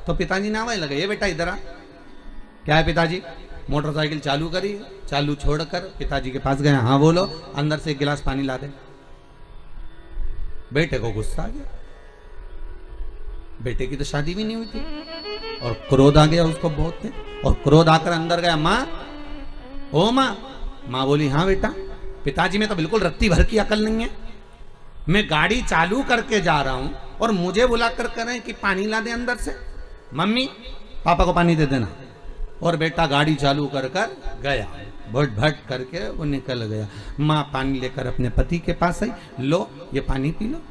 तो पिताजी ने आवाज लगे, ये बेटा इधर आ। क्या है पिताजी? मोटरसाइकिल चालू करी, चालू छोड़कर पिताजी के पास गए। हाँ बोलो। अंदर से एक गिलास पानी ला दे। बेटे को गुस्सा आ गया, बेटे की तो शादी भी नहीं हुई थी और क्रोध आ गया उसको बहुत थे। और क्रोध आकर अंदर गया, माँ, ओ माँ। माँ बोली, हाँ बेटा। पिताजी में तो बिल्कुल रत्ती भर की अकल नहीं है। मैं गाड़ी चालू करके जा रहा हूं और मुझे बुलाकर कह रहे हैं कि पानी ला दे अंदर से। मम्मी, पापा को पानी दे देना। और बेटा गाड़ी चालू कर कर गया, भट भट करके वो निकल गया। माँ पानी लेकर अपने पति के पास आई, लो ये पानी पी लो।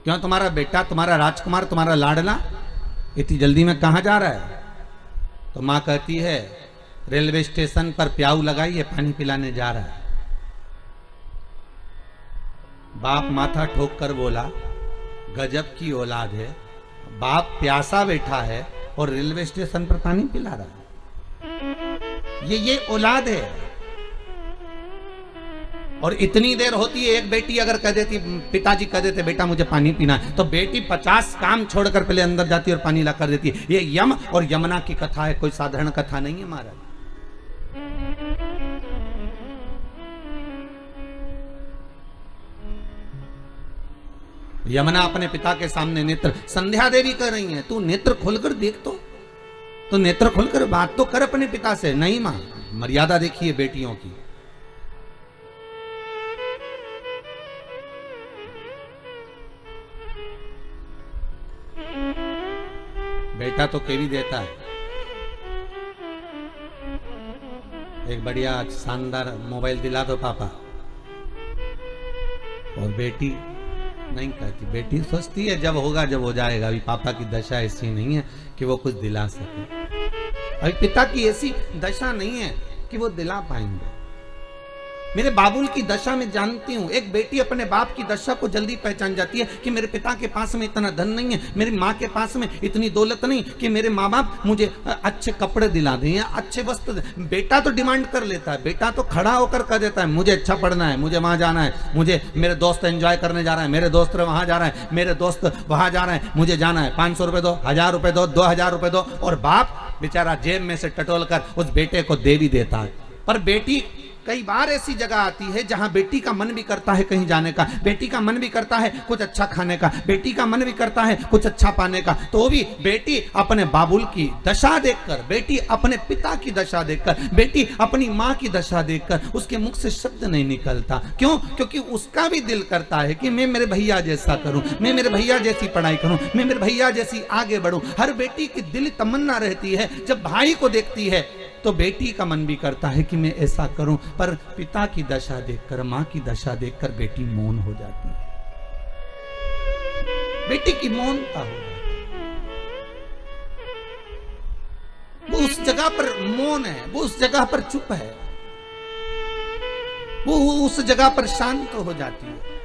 क्यों, तुम्हारा बेटा, तुम्हारा राजकुमार, तुम्हारा लाडला इतनी जल्दी में कहां जा रहा है? तो माँ कहती है, रेलवे स्टेशन पर प्याऊ लगाई है, पानी पिलाने जा रहा है। बाप माथा ठोक कर बोला, गजब की औलाद है। बाप प्यासा बैठा है और रेलवे स्टेशन पर पानी पिला रहा है। ये औलाद है। और इतनी देर होती है, एक बेटी अगर कह देती, पिताजी कह देते बेटा मुझे पानी पीना है, तो बेटी 50 काम छोड़कर पहले अंदर जाती है और पानी ला कर देती है। ये यम और यमुना की कथा है, कोई साधारण कथा नहीं है महाराज। यमुना अपने पिता के सामने नेत्र, संध्या देवी कह रही है, तू नेत्र खोलकर देख, तो नेत्र खोलकर बात तो कर अपने पिता से। नहीं मां, मर्यादा देखिए बेटियों की। बेटा तो केवी देता है, एक बढ़िया शानदार मोबाइल दिला दो पापा, और बेटी नहीं कहती। बेटी सोचती है जब होगा जब हो जाएगा, अभी पापा की दशा ऐसी नहीं है कि वो कुछ दिला सके, अभी पिता की ऐसी दशा नहीं है कि वो दिला पाएंगे। मेरे बाबुल की दशा में जानती हूं, एक बेटी अपने बाप की दशा को जल्दी पहचान जाती है कि मेरे पिता के पास में इतना धन नहीं है, मेरी माँ के पास में इतनी दौलत नहीं कि मेरे माँ बाप मुझे अच्छे कपड़े दिला दें या अच्छे वस्त्र दें। बेटा तो डिमांड कर लेता है, बेटा तो खड़ा होकर कह देता है मुझे अच्छा पढ़ना है, मुझे वहां जाना है, मुझे मेरे दोस्त एंजॉय करने जा रहे हैं, मेरे दोस्त वहां जा रहे हैं, मेरे दोस्त वहां जा रहे हैं, मुझे जाना है, 500 रुपए दो, 1000 रुपए दो, 2000 रुपए दो। और बाप बेचारा जेब में से टटोल कर उस बेटे को दे भी देता है। पर बेटी कई बार ऐसी जगह आती है जहां बेटी का मन भी करता है कहीं जाने का, बेटी का मन भी करता है कुछ अच्छा खाने का, बेटी का मन भी करता है कुछ अच्छा पाने का, तो भी बेटी अपने बाबुल की दशा देखकर, बेटी अपने पिता की दशा देखकर, बेटी अपनी माँ की दशा देखकर उसके मुख से शब्द नहीं निकलता। क्यों? क्योंकि उसका भी दिल करता है कि मैं मेरे भैया जैसा करूं, मैं मेरे भैया जैसी पढ़ाई करूं, मैं मेरे भैया जैसी आगे बढ़ूं। हर बेटी की दिल तमन्ना रहती है, जब भाई को देखती है तो बेटी का मन भी करता है कि मैं ऐसा करूं, पर पिता की दशा देखकर, मां की दशा देखकर बेटी मौन हो जाती है। बेटी की मौनता हो जाती है। वो उस जगह पर मौन है, वो उस जगह पर चुप है, वो उस जगह पर शांत हो जाती है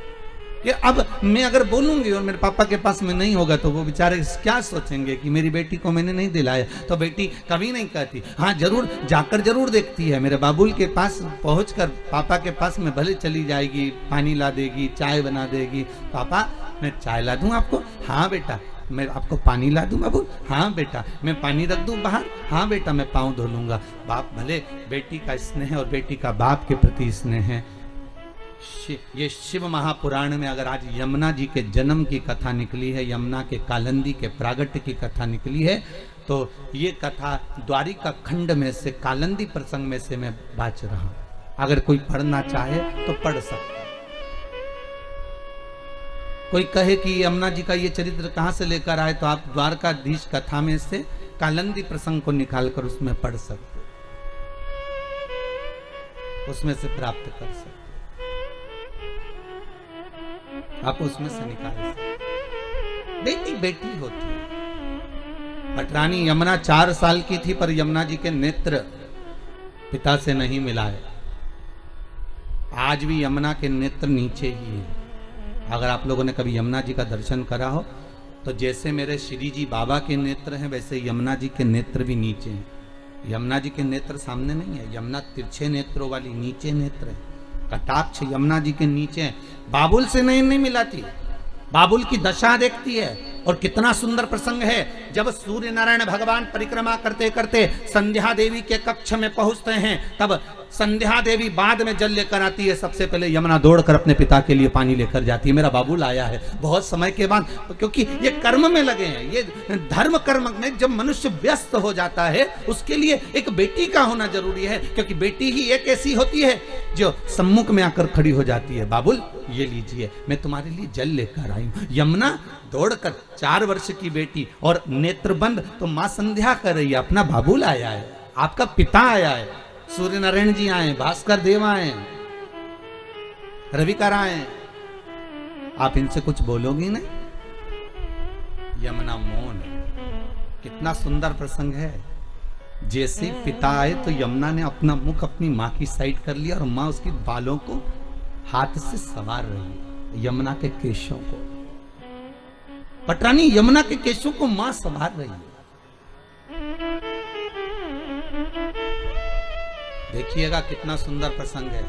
कि अब मैं अगर बोलूंगी और मेरे पापा के पास में नहीं होगा तो वो बेचारे क्या सोचेंगे कि मेरी बेटी को मैंने नहीं दिलाया। तो बेटी कभी नहीं कहती, हाँ जरूर जाकर जरूर देखती है, मेरे बाबुल के पास पहुंचकर पापा के पास में भले चली जाएगी, पानी ला देगी, चाय बना देगी, पापा मैं चाय ला दूं आपको, हाँ बेटा मैं आपको पानी ला दूं बाबू, हाँ बेटा मैं पानी रख दूं बाहर, हाँ बेटा मैं पाँव धो लूंगा। बाप भले बेटी का स्नेह और बेटी का बाप के प्रति स्नेह है। ये शिव महापुराण में अगर आज यमुना जी के जन्म की कथा निकली है, यमुना के कालंदी के प्रागट्य की कथा निकली है, तो ये कथा द्वारिका खंड में से कालंदी प्रसंग में से मैं बाच रहा हूं। अगर कोई पढ़ना चाहे तो पढ़ सकता। कोई कहे कि यमुना जी का ये चरित्र कहां से लेकर आए, तो आप द्वारकाधीश कथा में से कालंदी प्रसंग को निकालकर उसमें पढ़ सकते, उसमें से प्राप्त कर सकते, आप उसमें से निकाल सकते। बेटी बेटी होती है। पटरानी यमुना 4 साल की थी पर यमुना जी के नेत्र पिता से नहीं मिलाए। आज भी यमुना के नेत्र नीचे ही है। अगर आप लोगों ने कभी यमुना जी का दर्शन करा हो तो जैसे मेरे श्री जी बाबा के नेत्र हैं वैसे यमुना जी के नेत्र भी नीचे हैं। यमुना जी के नेत्र सामने नहीं है, यमुना तिरछे नेत्रों वाली नीचे नेत्र है। कटाक्ष यमुना जी के नीचे है। बाबुल से नहीं मिलाती, बाबुल की दशा देखती है, और कितना सुंदर प्रसंग है, जब सूर्य नारायण भगवान परिक्रमा करते करते संध्या देवी के कक्ष में पहुंचते हैं, तब संध्या देवी बाद में जल लेकर आती है, सबसे पहले यमुना दौड़कर अपने पिता के लिए पानी लेकर जाती है। मेरा बाबू लाया है बहुत समय के बाद, क्योंकि ये कर्म में लगे हैं, ये धर्म कर्म में जब मनुष्य व्यस्त हो जाता है, उसके लिए एक बेटी का होना जरूरी है, क्योंकि बेटी ही एक ऐसी होती है जो सम्मुख में आकर खड़ी हो जाती है। बाबुल ये लीजिए, मैं तुम्हारे लिए जल लेकर आई हूं। यमुना दौड़कर 4 वर्ष की बेटी और नेत्रबंद तो मां संध्या कर रही है, अपना बाबुल आया है, आपका पिता आया है, सूर्य नारायण जी आए, भास्कर देव आए, रविकर आए, आप इनसे कुछ बोलोगी नहीं? यमुना मौन। कितना सुंदर प्रसंग है। जैसे पिता आए तो यमुना ने अपना मुख अपनी मां की साइड कर लिया और मां उसकी बालों को हाथ से संवार रही, यमुना के केशों को। पटरानी यमुना के केशों को मां संवार रही है। देखिएगा कितना सुंदर प्रसंग है।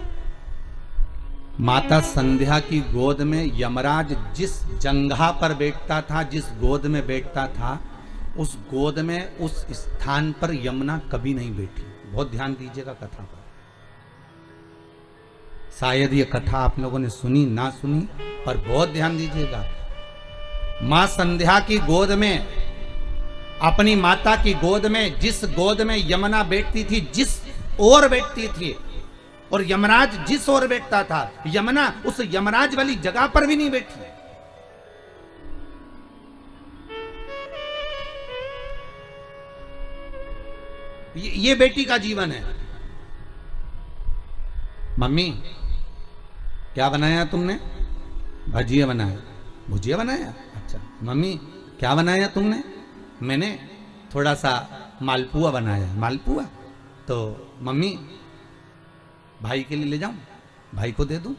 माता संध्या की गोद में यमराज जिस जंघा पर बैठता था, जिस गोद में बैठता था, उस गोद में उस स्थान पर यमुना कभी नहीं बैठी। बहुत ध्यान दीजिएगा कथा पर। शायद ये कथा आप लोगों ने सुनी ना सुनी, पर बहुत ध्यान दीजिएगा। मां संध्या की गोद में, अपनी माता की गोद में, जिस गोद में यमुना बैठती थी, जिस ओर बैठती थी, और यमराज जिस ओर बैठता था, यमुना उस यमराज वाली जगह पर भी नहीं बैठी। ये बेटी का जीवन है। मम्मी क्या बनाया तुमने? भजिया बनाया। भुजिया बनाया? अच्छा। मम्मी क्या बनाया तुमने? मैंने थोड़ा सा मालपुआ बनाया। मालपुआ? तो मम्मी भाई के लिए ले जाऊं, भाई को दे दूं?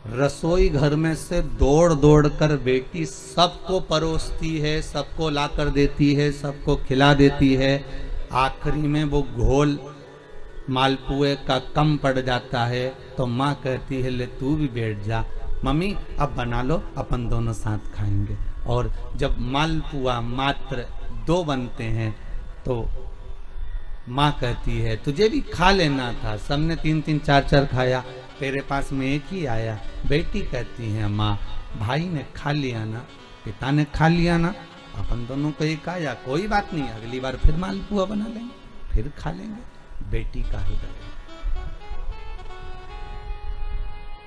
रसोई घर में से दौड़ दौड़ कर बेटी सबको परोसती है, सबको लाकर देती है, सबको खिला देती है। आखिरी में वो घोल मालपुए का कम पड़ जाता है तो माँ कहती है ले तू भी बैठ जा, मम्मी अब बना लो, अपन दोनों साथ खाएंगे। और जब मालपुआ मात्र 2 बनते हैं तो माँ कहती है तुझे भी खा लेना था, सबने 3-3 4-4 खाया, तेरे पास में एक ही आया। बेटी कहती है माँ भाई ने खा लिया ना, पिता ने खा लिया ना, अपन दोनों को एक आया, कोई बात नहीं, अगली बार फिर मालपुआ बना लेंगे, फिर खा लेंगे। बेटी का हृदय,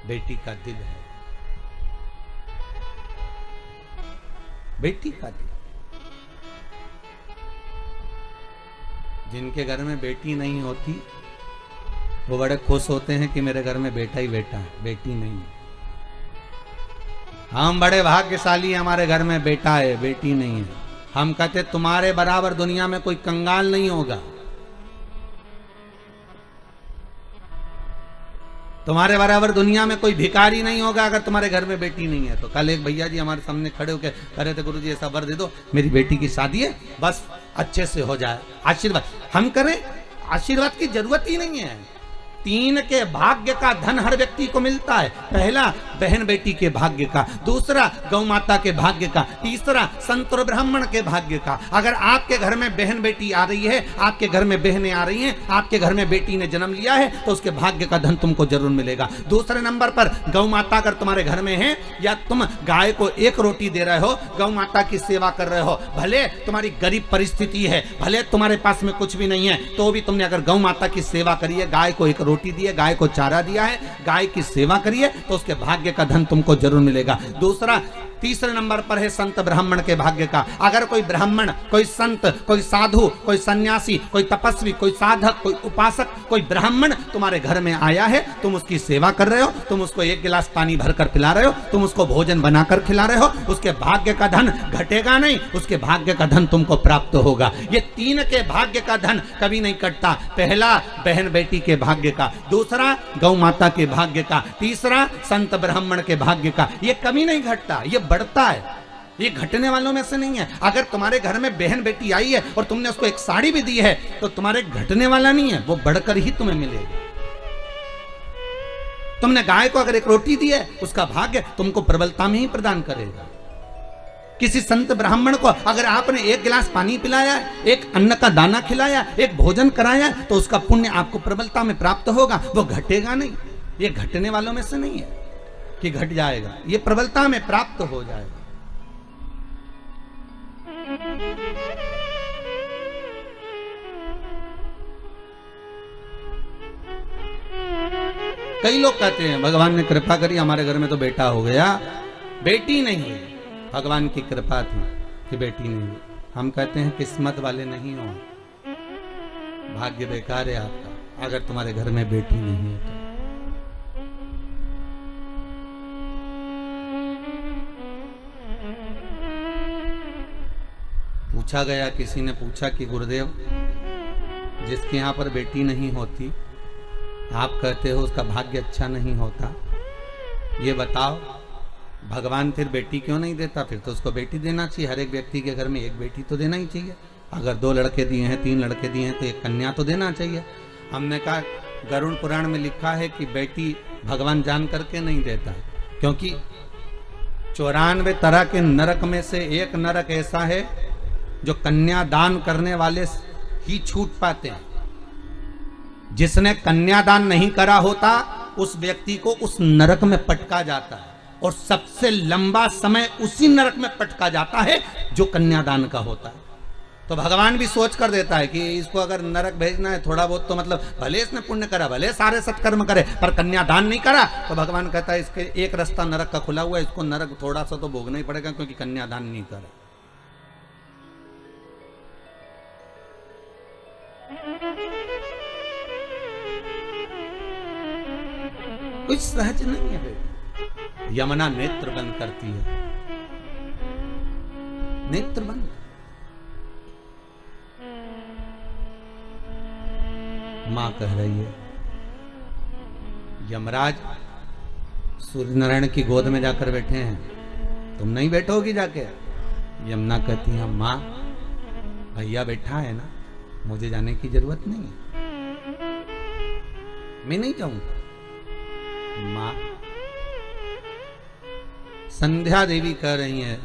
बेटी का दिल है, बेटी का दिल। जिनके घर में बेटी नहीं होती वो बड़े खुश होते हैं कि मेरे घर में बेटा ही बेटा है, बेटी नहीं है। हम बड़े भाग्यशाली हैं, हमारे घर में बेटा है, बेटी नहीं है। हम कहते तुम्हारे बराबर दुनिया में कोई कंगाल नहीं होगा, तुम्हारे बराबर दुनिया में कोई भिखारी नहीं होगा अगर तुम्हारे घर में बेटी नहीं है। तो कल एक भैया जी हमारे सामने खड़े होकर कह रहे थे गुरुजी ऐसा वर दे दो, मेरी बेटी की शादी है, बस अच्छे से हो जाए, आशीर्वाद। हम करें, आशीर्वाद की जरूरत ही नहीं है। 3 के भाग्य का धन हर व्यक्ति को मिलता है। पहला बहन बेटी के भाग्य का, दूसरा गौ माता के भाग्य का, तीसरा संत और ब्राह्मण के भाग्य का। अगर आपके घर में बहन बेटी आ रही है, आपके घर में बहनें आ रही हैं, आपके घर में बेटी ने जन्म लिया है, तो उसके भाग्य का धन तुमको जरूर मिलेगा। दूसरे नंबर पर गौ माता अगर तुम्हारे घर में है, या तुम गाय को 1 रोटी दे रहे हो, गौ माता की सेवा कर रहे हो, भले तुम्हारी गरीब परिस्थिति है, भले तुम्हारे पास में कुछ भी नहीं है, तो भी तुमने अगर गौ माता की सेवा करी है, गाय को 1 रोटी दी है, गाय को चारा दिया है, गाय की सेवा करिए, तो उसके भाग्य का धन तुमको जरूर मिलेगा। तीसरे नंबर पर है संत ब्राह्मण के भाग्य का। अगर कोई ब्राह्मण, कोई संत, कोई साधु, कोई सन्यासी, कोई तपस्वी, कोई साधक, कोई उपासक, कोई ब्राह्मण तुम्हारे घर में आया है, तुम उसकी सेवा कर रहे हो, तुम उसको 1 गिलास पानी भरकर पिला रहे हो, तुम उसको भोजन बनाकर खिला रहे हो, उसके भाग्य का धन घटेगा नहीं, उसके भाग्य का धन तुमको प्राप्त होगा। ये 3 के भाग्य का धन कभी नहीं कटता। पहला बहन बेटी के भाग्य का, दूसरा गौ माता के भाग्य का, तीसरा संत ब्राह्मण के भाग्य का। ये कभी नहीं घटता, ये बढ़ता है, ये घटने वालों में से नहीं है। अगर तुम्हारे घर में बहन बेटी आई है और तुमने उसको 1 साड़ी भी दी है, तो तुम्हारे घटने वाला नहीं है, वो बढ़कर ही तुम्हें मिलेगा। तुमने गाय को अगर 1 रोटी दी है, उसका भाग्य तुमको प्रबलता में ही प्रदान करेगा। किसी संत ब्राह्मण को अगर आपने एक गिलास पानी पिलाया, एक अन्न का दाना खिलाया, एक भोजन कराया, तो उसका पुण्य आपको प्रबलता में प्राप्त होगा, वो घटेगा नहीं। ये घटने वालों में से नहीं है कि घट जाएगा, ये प्रबलता में प्राप्त हो जाएगा। कई लोग कहते हैं भगवान ने कृपा करी, हमारे घर में तो बेटा हो गया, बेटी नहीं हुई, भगवान की कृपा थी कि बेटी नहीं हुई। हम कहते हैं किस्मत वाले नहीं हो, भाग्य बेकार है आपका अगर तुम्हारे घर में बेटी नहीं है तो। पूछा गया, किसी ने पूछा कि गुरुदेव जिसके यहाँ पर बेटी नहीं होती, आप कहते हो उसका भाग्य अच्छा नहीं होता, ये बताओ भगवान फिर बेटी क्यों नहीं देता? फिर तो उसको बेटी देना चाहिए, हर एक व्यक्ति के घर में एक बेटी तो देना ही चाहिए। अगर 2 लड़के दिए हैं, 3 लड़के दिए हैं, तो एक कन्या तो देना चाहिए। हमने कहा गरुड़ पुराण में लिखा है कि बेटी भगवान जान करके नहीं देता है, क्योंकि 94 तरह के नरक में से एक नरक ऐसा है जो कन्यादान करने वाले ही छूट पाते हैं। जिसने कन्यादान नहीं करा होता उस व्यक्ति को उस नरक में पटका जाता है, और सबसे लंबा समय उसी नरक में पटका जाता है जो कन्यादान का होता है। तो भगवान भी सोच कर देता है कि इसको अगर नरक भेजना है थोड़ा बहुत, तो मतलब भले इसने पुण्य करा, भले सारे सत्कर्म करे, पर कन्यादान नहीं करा, तो भगवान कहता है इसके एक रास्ता नरक का खुला हुआ है, इसको नरक थोड़ा सा तो भोगना ही पड़ेगा क्योंकि कन्यादान नहीं करा। कुछ सहज नहीं है बेटा। यमुना नेत्र बंद करती है, नेत्र बंद। मां कह रही है, यमराज सूर्य नारायण की गोद में जाकर बैठे हैं, तुम नहीं बैठोगी जाके? यमुना कहती है, मां भैया बैठा है ना, मुझे जाने की जरूरत नहीं है, मैं नहीं जाऊंगा। मां संध्या देवी कह रही है,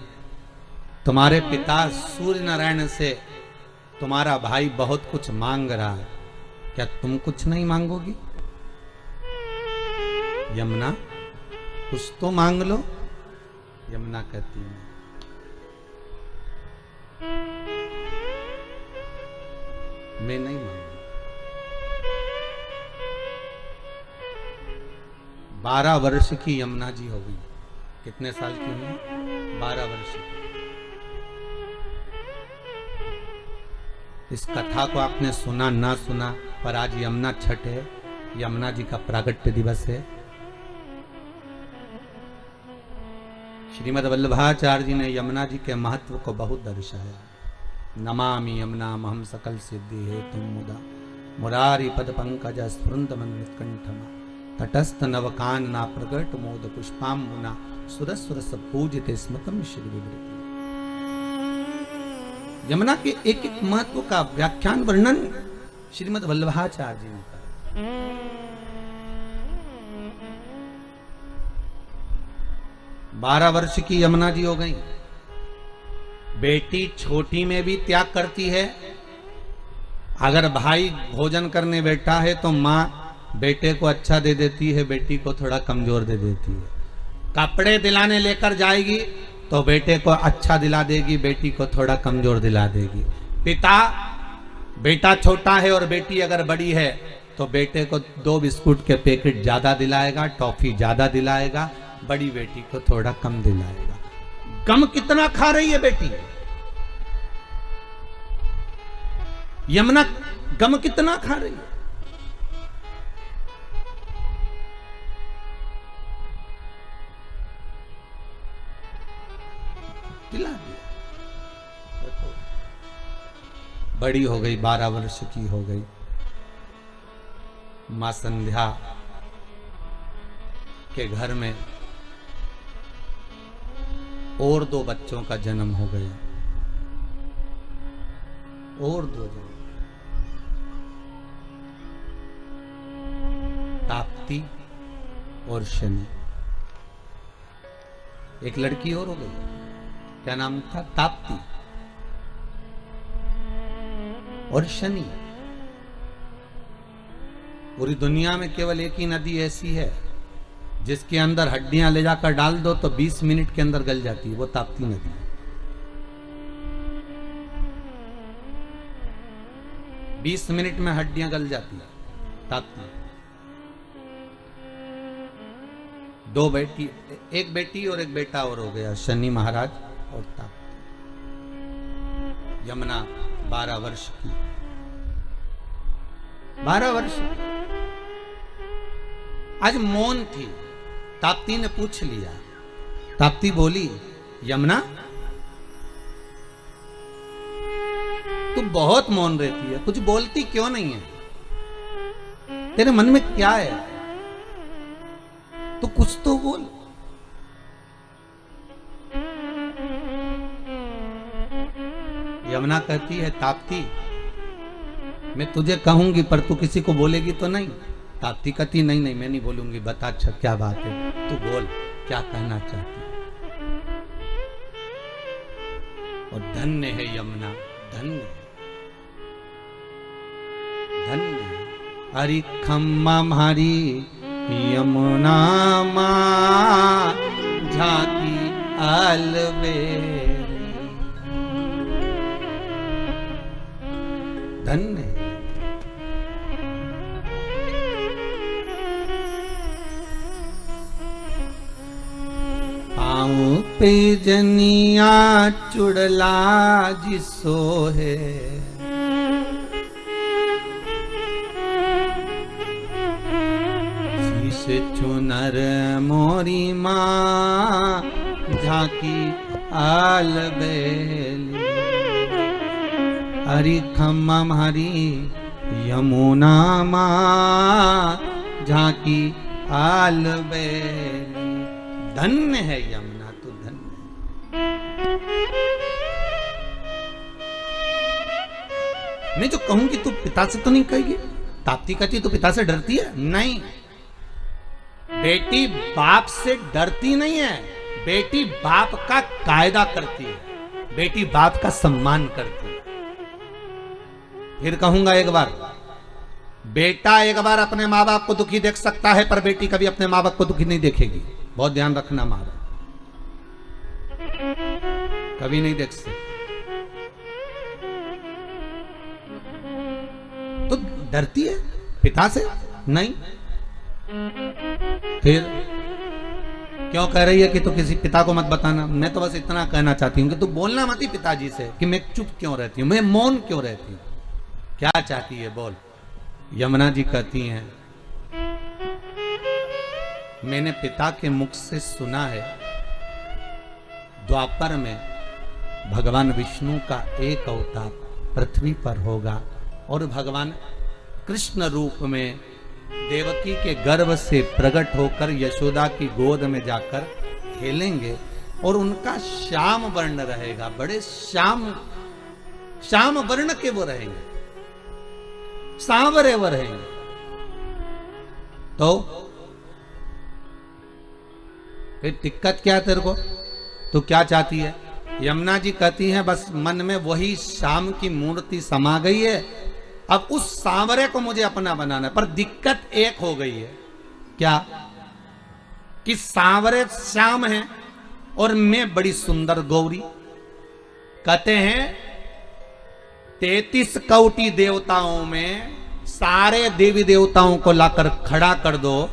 तुम्हारे पिता सूर्य नारायण से तुम्हारा भाई बहुत कुछ मांग रहा है, क्या तुम कुछ नहीं मांगोगी? यमुना कुछ तो मांग लो। यमुना कहती है, मैं नहीं मांगूंगी। 12 वर्ष की यमुना जी हो गई। कितने साल की हुई? 12 वर्ष की। इस कथा को आपने सुना ना सुना, पर आज यमुना छठ है, यमुना जी का प्रागट्य दिवस है। श्रीमद् वल्लभाचार्य जी ने यमुना जी के महत्व को बहुत दर्शाया। नमामि यमुना महम सकल सिद्धि हे तुम मुदा मुरारी पद पंकज स्फुरंत मन उत्कंठमा तटस्थ नवकानना प्रगट मोद पुष्पाम्बुना सुरसुरस पूजिते स्मृतम श्री विवृति। यमुना के एक एक महत्व का व्याख्यान वर्णन श्रीमद् वल्लभाचार्य जी ने कहा। 12 वर्ष की यमुना जी हो गई। बेटी छोटी में भी त्याग करती है। अगर भाई भोजन करने बैठा है तो माँ बेटे को अच्छा दे देती है, बेटी को थोड़ा कमजोर दे देती है। कपड़े दिलाने लेकर जाएगी तो बेटे को अच्छा दिला देगी, बेटी को थोड़ा कमजोर दिला देगी। पिता, बेटा छोटा है और बेटी अगर बड़ी है तो बेटे को 2 बिस्कुट के पैकेट ज्यादा दिलाएगा, टॉफी ज्यादा दिलाएगा, बड़ी बेटी को थोड़ा कम दिलाएगा। गम कितना खा रही है बेटी? यमुना गम कितना खा रही है? दिला दिया। बड़ी हो गई, 12 वर्ष की हो गई। मां संध्या के घर में और 2 बच्चों का जन्म हो गया, और 2 जन्म। ताप्ती और शनि। एक लड़की और हो गई। क्या नाम था? ताप्ती और शनि। पूरी दुनिया में केवल एक ही नदी ऐसी है जिसके अंदर हड्डियां ले जाकर डाल दो तो 20 मिनट के अंदर गल जाती है, वो ताप्ती नदी है। 20 मिनट में हड्डियां गल जाती है ताप्ती। 2 बेटी, एक बेटी और एक बेटा और हो गया, शनि महाराज और ताप्ती। यमुना 12 वर्ष की, 12 वर्ष आज मौन थी। ताप्ती ने पूछ लिया, ताप्ती बोली, यमुना तू बहुत मौन रहती है, कुछ बोलती क्यों नहीं है? तेरे मन में क्या है? तू कुछ तो बोल। यमुना कहती है, ताप्ती मैं तुझे कहूंगी पर तू किसी को बोलेगी तो नहीं? ताप्ती कहती, नहीं नहीं मैं नहीं बोलूंगी, बता अच्छा क्या बात है, तू बोल क्या कहना चाहती है। और धन्य है यमुना, धन्य धन्य। हरि खम्मा हरी यमुना मां झांकी अलबेली, धन्य। पाँव पे जनिया चुड़ला जिसो है, शीश चुनर मोरी माँ झांकी अलबेली। हरि खम्मा हरी यमुना माँ झांकी अलबेली, धन्य है यमुना तू, धन्य। मैं जो कहूंगी तू पिता से तो नहीं कहेगी? ताप्ती कहती तू पिता से डरती है? नहीं, बेटी बाप से डरती नहीं है, बेटी बाप का कायदा करती है, बेटी बाप का सम्मान करती है। फिर कहूंगा एक बार, बेटा एक बार अपने माँ बाप को दुखी देख सकता है पर बेटी कभी अपने माँ बाप को दुखी नहीं देखेगी। बहुत ध्यान रखना, माँ बाप कभी नहीं देख सकते। तो डरती है पिता से? नहीं। फिर क्यों कह रही है कि तू किसी पिता को मत बताना? मैं तो बस इतना कहना चाहती हूँ कि तू बोलना मत ही पिताजी से कि मैं चुप क्यों रहती हूँ, मैं मौन क्यों रहती हूँ, क्या चाहती है बोल। यमुना जी कहती हैं, मैंने पिता के मुख से सुना है द्वापर में भगवान विष्णु का एक अवतार पृथ्वी पर होगा और भगवान कृष्ण रूप में देवकी के गर्भ से प्रकट होकर यशोदा की गोद में जाकर खेलेंगे और उनका श्याम वर्ण रहेगा, बड़े श्याम वर्ण के वो रहेंगे, सांवरे वो रहेंगे। तो फिर दिक्कत क्या है तेरे को? तू क्या चाहती है? यमुना जी कहती हैं, बस मन में वही श्याम की मूर्ति समा गई है, अब उस सांवरे को मुझे अपना बनाना है। पर दिक्कत एक हो गई है, क्या? कि सांवरे श्याम है और मैं बड़ी सुंदर गौरी। कहते हैं 33 कोटि देवताओं में सारे देवी देवताओं को लाकर खड़ा कर दो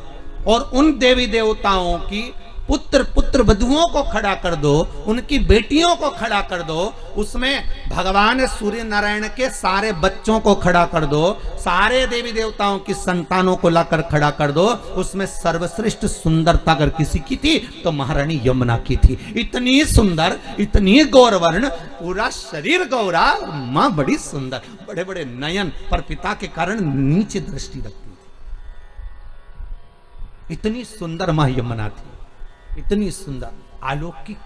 और उन देवी देवताओं की पुत्र वधुओं को खड़ा कर दो, उनकी बेटियों को खड़ा कर दो, उसमें भगवान सूर्य नारायण के सारे बच्चों को खड़ा कर दो, सारे देवी देवताओं की संतानों को लाकर खड़ा कर दो, उसमें सर्वश्रेष्ठ सुंदरता अगर किसी की थी तो महारानी यमुना की थी। इतनी सुंदर, इतनी गौरवर्ण, पूरा शरीर गौरा, मां बड़ी सुंदर, बड़े बड़े नयन, पर पिता के कारण नीचे दृष्टि रखती थी। इतनी सुंदर मां यमुना थी, इतनी सुंदर, अलौकिक।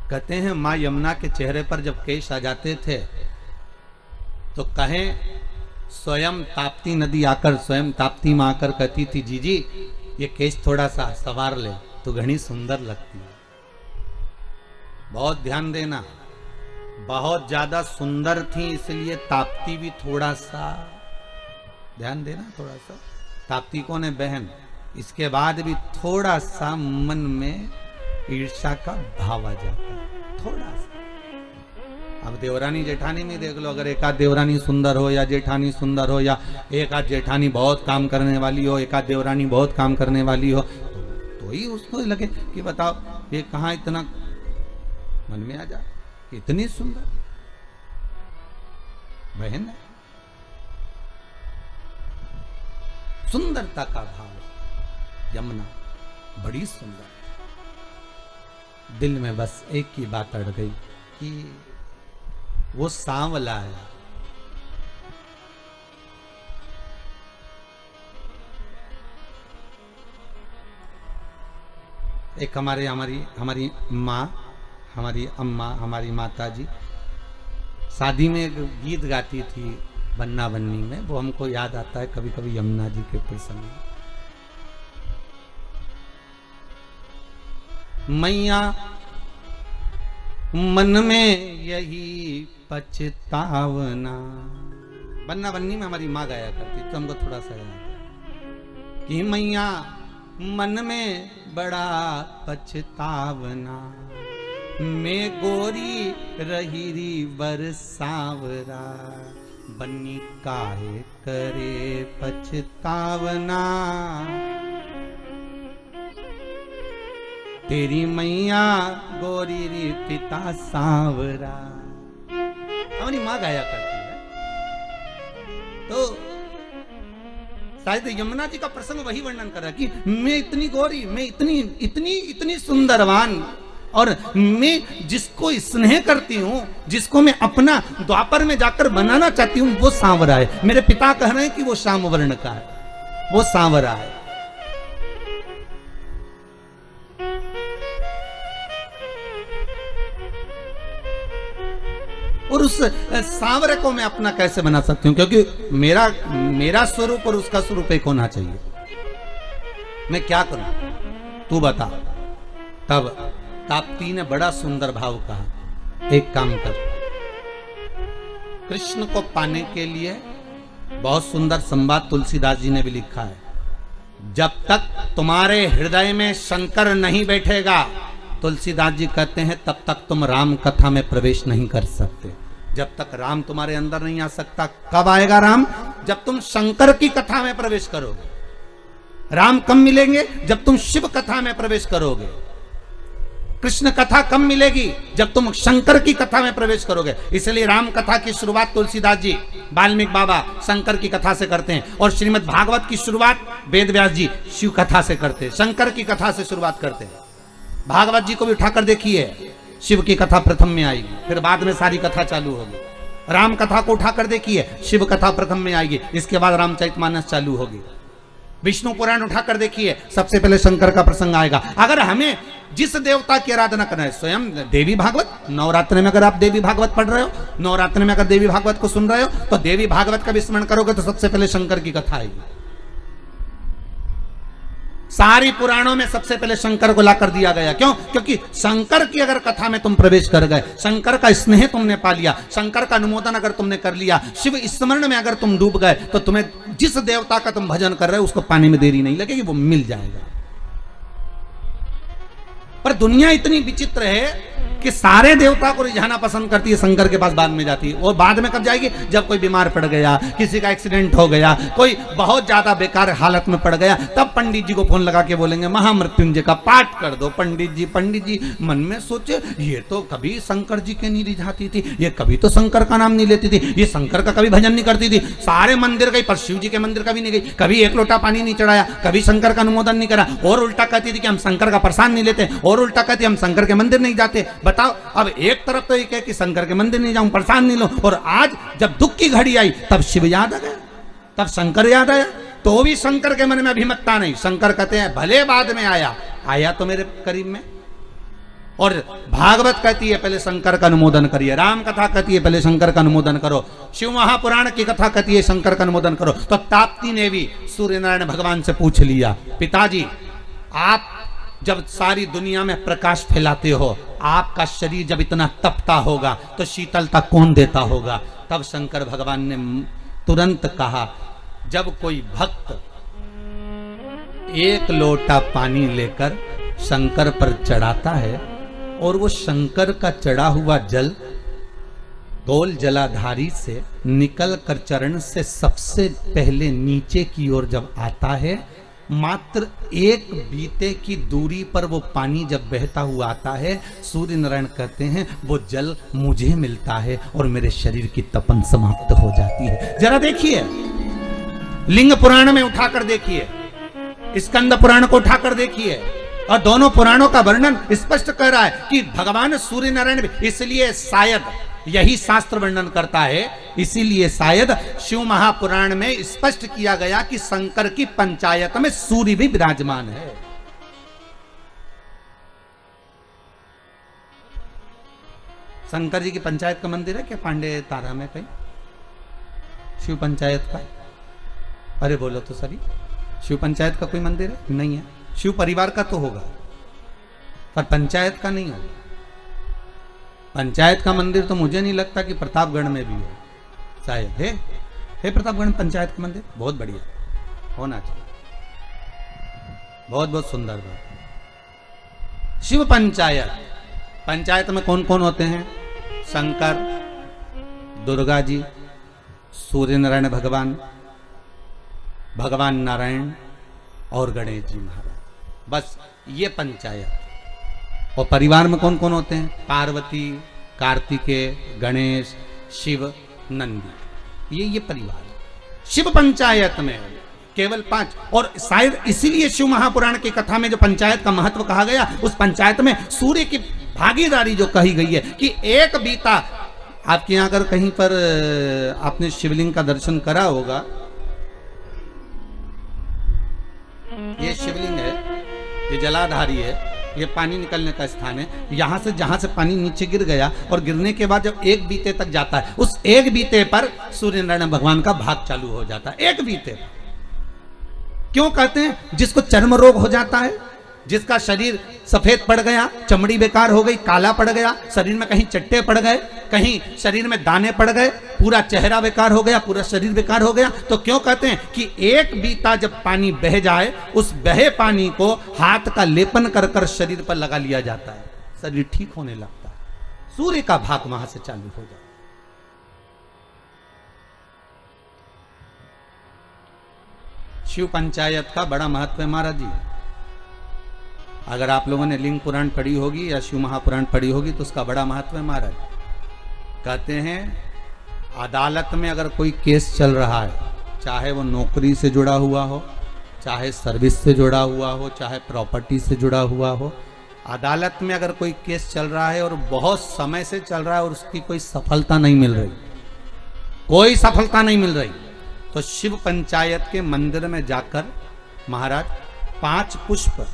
कहते हैं मां यमुना के चेहरे पर जब केश आ जाते थे तो कहें स्वयं ताप्ती नदी आकर, स्वयं ताप्ती मां आकर कहती थी, जीजी ये केश थोड़ा सा संवार ले। तू घनी सुंदर लगती है। बहुत ध्यान देना, बहुत ज्यादा सुंदर थी इसलिए ताप्ती भी थोड़ा सा ध्यान देना, थोड़ा सा। ताप्ती कौन है? बहन। इसके बाद भी थोड़ा सा मन में ईर्ष्या का भाव आ जाता है, थोड़ा सा। अब देवरानी जेठानी में देख लो, अगर एक आध देवरानी सुंदर हो या जेठानी सुंदर हो, या एक आध जेठानी बहुत काम करने वाली हो, एक आध देवरानी बहुत काम करने वाली हो, तो ही उसको लगे कि बताओ ये कहाँ इतना मन में आ जा, इतनी सुंदर बहन है। सुंदरता का भाव, यमुना बड़ी सुंदर। दिल में बस एक ही बात अड़ गई कि वो सांवला है। एक हमारी माँ, हमारी अम्मा, हमारी माता जी शादी में एक गीत गाती थी बन्ना बन्नी में, वो हमको याद आता है कभी कभी यमुना जी के प्रसंग में। मैया मन में यही पछतावना, बन्ना बन्नी में हमारी माँ गाया करती, तो हमको थोड़ा सा याद है कि मैया मन में बड़ा पछतावना, मैं गोरी रहीरी बरसावरा, बन्नी काहे करे पछतावना, तेरी मैया गोरी री पिता सांवरा। हमारी माँ गाया करती है। तो शायद यमुना जी का प्रसंग वही वर्णन कर रहा है कि मैं इतनी गोरी, मैं इतनी सुंदरवान, और मैं जिसको स्नेह करती हूँ, जिसको मैं अपना द्वापर में जाकर बनाना चाहती हूँ, वो सांवरा है। मेरे पिता कह रहे हैं कि वो श्याम वर्ण का है, वो सांवरा है। और उस सांवरे को मैं अपना कैसे बना सकती हूँ? क्योंकि मेरा स्वरूप और उसका स्वरूप एक होना चाहिए। मैं क्या करूं, तू बता। तब ताप्ती ने बड़ा सुंदर भाव कहा, एक काम कर, कृष्ण को पाने के लिए बहुत सुंदर संवाद तुलसीदास जी ने भी लिखा है। जब तक तुम्हारे हृदय में शंकर नहीं बैठेगा, तुलसीदास जी कहते हैं, तब तक तुम राम कथा में प्रवेश नहीं कर सकते। जब तक राम तुम्हारे अंदर नहीं आ सकता। कब आएगा राम? जब तुम शंकर की कथा में प्रवेश करोगे। राम कब मिलेंगे? जब तुम शिव कथा में प्रवेश करोगे। कृष्ण कथा कब मिलेगी? जब तुम शंकर की कथा में प्रवेश करोगे। इसलिए राम कथा की शुरुआत तुलसीदास जी, वाल्मीकि बाबा शंकर की कथा से करते हैं, और श्रीमद् भागवत की शुरुआत वेद व्यास जी शिव कथा से करते हैं, शंकर की कथा से शुरुआत करते हैं। भागवत जी को भी उठाकर देखिए, शिव की कथा प्रथम में आएगी, फिर बाद में सारी कथा चालू होगी। राम कथा को उठाकर देखिए, शिव कथा प्रथम में आएगी, इसके बाद रामचरितमानस चालू होगी। विष्णु पुराण उठाकर देखिए, सबसे पहले शंकर का प्रसंग आएगा। अगर हमें जिस देवता की आराधना करना है, स्वयं देवी भागवत, नवरात्र में अगर आप देवी भागवत पढ़ रहे हो, नवरात्र में अगर देवी भागवत को सुन रहे हो, तो देवी भागवत का विस्मरण करोगे तो सबसे पहले शंकर की कथा आएगी। सारी पुराणों में सबसे पहले शंकर को लाकर दिया गया। क्यों? क्योंकि शंकर की अगर कथा में तुम प्रवेश कर गए, शंकर का स्नेह तुमने पा लिया, शंकर का अनुमोदन अगर तुमने कर लिया, शिव स्मरण में अगर तुम डूब गए, तो तुम्हें जिस देवता का तुम भजन कर रहे हो उसको पाने में देरी नहीं लगेगी, वो मिल जाएगा। पर दुनिया इतनी विचित्र है कि सारे देवता को रिझाना पसंद करती है, शंकर के पास बाद में जाती है। और बाद में कब जाएगी? जब कोई बीमार पड़ गया, किसी का एक्सीडेंट हो गया, कोई बहुत ज्यादा बेकार हालत में पड़ गया, तब पंडित जी को फोन लगा के बोलेंगे महामृत्युंजय का पाठ कर दो। पंडित जी मन में सोचे, ये तो कभी शंकर जी के नहीं रिझाती थी, ये कभी तो शंकर का नाम नहीं लेती थी, ये शंकर का कभी भजन नहीं करती थी, सारे मंदिर गई पर शिव जी के मंदिर कभी नहीं गई, कभी एक लोटा पानी नहीं चढ़ाया, कभी शंकर का अनुमोदन नहीं करा, और उल्टा कहती थी कि हम शंकर का प्रसाद नहीं लेते, और उल्टा कहती हम शंकर के मंदिर नहीं जाते। बताओ, अब एक तरफ तो ये कहे कि शंकर के मंदिर नहीं जाऊं, प्रसाद नहीं लो, और आज जब दुख की घड़ी आई तब शिव याद आ गया, तब शंकर याद आया, तो भी शंकर के मन में अभिमतता नहीं। शंकर कहते हैं भले बाद में आया तो मेरे करीब में। और भागवत कहती है पहले शंकर का अनुमोदन करिए, राम कथा कहती है पहले शंकर का अनुमोदन करो, शिव महापुराण की कथा कहती है शंकर का अनुमोदन करो। तो ताप्ती ने भी सूर्य नारायण भगवान से पूछ लिया, पिताजी आप जब सारी दुनिया में प्रकाश फैलाते हो, आपका शरीर जब इतना तपता होगा तो शीतलता कौन देता होगा? तब शंकर भगवान ने तुरंत कहा, जब कोई भक्त एक लोटा पानी लेकर शंकर पर चढ़ाता है और वो शंकर का चढ़ा हुआ जल गोल जलाधारी से निकल कर चरण से सबसे पहले नीचे की ओर जब आता है, मात्र एक बीते की दूरी पर वो पानी जब बहता हुआ आता है, सूर्य नारायण कहते हैं वो जल मुझे मिलता है और मेरे शरीर की तपन समाप्त हो जाती है। जरा देखिए, लिंग पुराण में उठाकर देखिए, स्कंद पुराण को उठाकर देखिए, और दोनों पुराणों का वर्णन स्पष्ट कर रहा है कि भगवान सूर्य नारायण भी, इसलिए शायद यही शास्त्र वर्णन करता है, इसीलिए शायद शिव महापुराण में स्पष्ट किया गया कि शंकर की पंचायत में सूर्य भी विराजमान है। शंकर जी की पंचायत का मंदिर है क्या पांडे तारा में कहीं? शिव पंचायत का? अरे बोलो तो सही, शिव पंचायत का कोई मंदिर है? नहीं है। शिव परिवार का तो होगा पर पंचायत का नहीं होगा। पंचायत का मंदिर तो मुझे नहीं लगता कि प्रतापगढ़ में भी है, शायद है प्रतापगढ़ पंचायत का मंदिर? बहुत बढ़िया, होना चाहिए, बहुत बहुत सुंदर बात। शिव पंचायत, पंचायत में कौन कौन होते हैं? शंकर, दुर्गा जी, सूर्य नारायण भगवान, भगवान नारायण और गणेश जी महाराज, बस ये पंचायत। और परिवार में कौन कौन होते हैं? पार्वती, कार्तिकेय, गणेश, शिव, नंदी, ये परिवार। शिव पंचायत में केवल 5, और शायद इसीलिए शिव महापुराण की कथा में जो पंचायत का महत्व कहा गया, उस पंचायत में सूर्य की भागीदारी जो कही गई है कि एक बीता, आपके यहां अगर कहीं पर आपने शिवलिंग का दर्शन करा होगा, ये शिवलिंग है, ये जलाधारी है, ये पानी निकलने का स्थान है। यहां से जहां से पानी नीचे गिर गया और गिरने के बाद जब एक बीते तक जाता है, उस एक बीते पर सूर्य नारायण भगवान का भाग चालू हो जाता है। एक बीते पर क्यों कहते हैं? जिसको चर्म रोग हो जाता है, जिसका शरीर सफेद पड़ गया, चमड़ी बेकार हो गई, काला पड़ गया, शरीर में कहीं चट्टे पड़ गए, कहीं शरीर में दाने पड़ गए, पूरा चेहरा बेकार हो गया, पूरा शरीर बेकार हो गया, तो क्यों कहते हैं कि एक बीता जब पानी बह जाए, उस बहे पानी को हाथ का लेपन कर कर शरीर पर लगा लिया जाता है, शरीर ठीक होने लगता है, सूर्य का भाग वहां से चालू हो जाता है। शिव पंचायत का बड़ा महत्व है महाराज जी। अगर आप लोगों ने लिंग पुराण पढ़ी होगी या शिव महापुराण पढ़ी होगी तो उसका बड़ा महत्व है महाराज। कहते हैं अदालत में अगर कोई केस चल रहा है, चाहे वो नौकरी से जुड़ा हुआ हो, चाहे सर्विस से जुड़ा हुआ हो, चाहे प्रॉपर्टी से जुड़ा हुआ हो, अदालत में अगर कोई केस चल रहा है और बहुत समय से चल रहा है और उसकी कोई सफलता नहीं मिल रही, कोई सफलता नहीं मिल रही, तो शिव पंचायत के मंदिर में जाकर महाराज 5 पुष्प,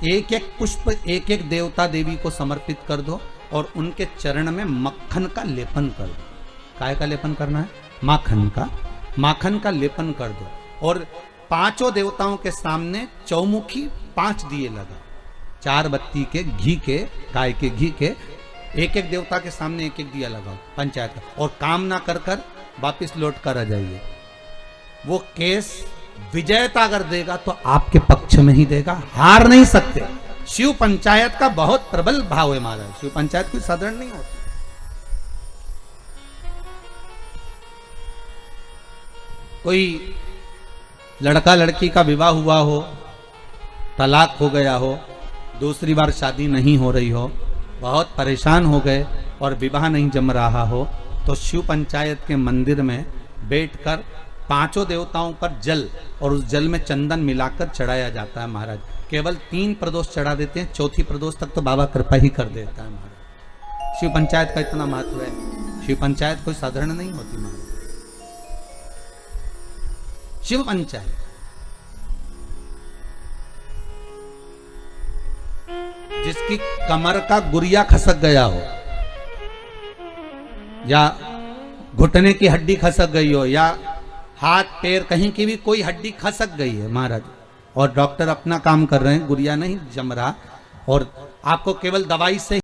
एक एक पुष्प एक एक देवता देवी को समर्पित कर दो और उनके चरण में मक्खन का लेपन कर दो। काय का लेपन करना है? माखन का लेपन कर दो और 5 देवताओं के सामने चौमुखी 5 दिए लगा, 4 बत्ती के घी के, गाय के घी के, एक एक देवता के सामने एक एक दिया लगाओ पंचायत का, और काम ना कर कर वापिस लौट कर आ जाइए। वो केस विजयता अगर देगा तो आपके पक्ष में ही देगा, हार नहीं सकते। शिव पंचायत का बहुत प्रबल भाव है महाराज, शिव पंचायत कोई साधारण नहीं होती। कोई लड़का लड़की का विवाह हुआ हो, तलाक हो गया हो, दूसरी बार शादी नहीं हो रही हो, बहुत परेशान हो गए और विवाह नहीं जम रहा हो, तो शिव पंचायत के मंदिर में बैठकर 5 देवताओं पर जल और उस जल में चंदन मिलाकर चढ़ाया जाता है महाराज। केवल 3 प्रदोष चढ़ा देते हैं, चौथी प्रदोष तक तो बाबा कृपा ही कर देता है महाराज। शिव पंचायत का इतना महत्व है, शिव पंचायत कोई साधारण नहीं होती महाराज। शिव पंचायत जिसकी कमर का गुरिया खसक गया हो, या घुटने की हड्डी खसक गई हो, या हाथ पैर कहीं की भी कोई हड्डी खसक गई है महाराज, और डॉक्टर अपना काम कर रहे हैं, गुड़िया नहीं जम रहा, और आपको केवल दवाई से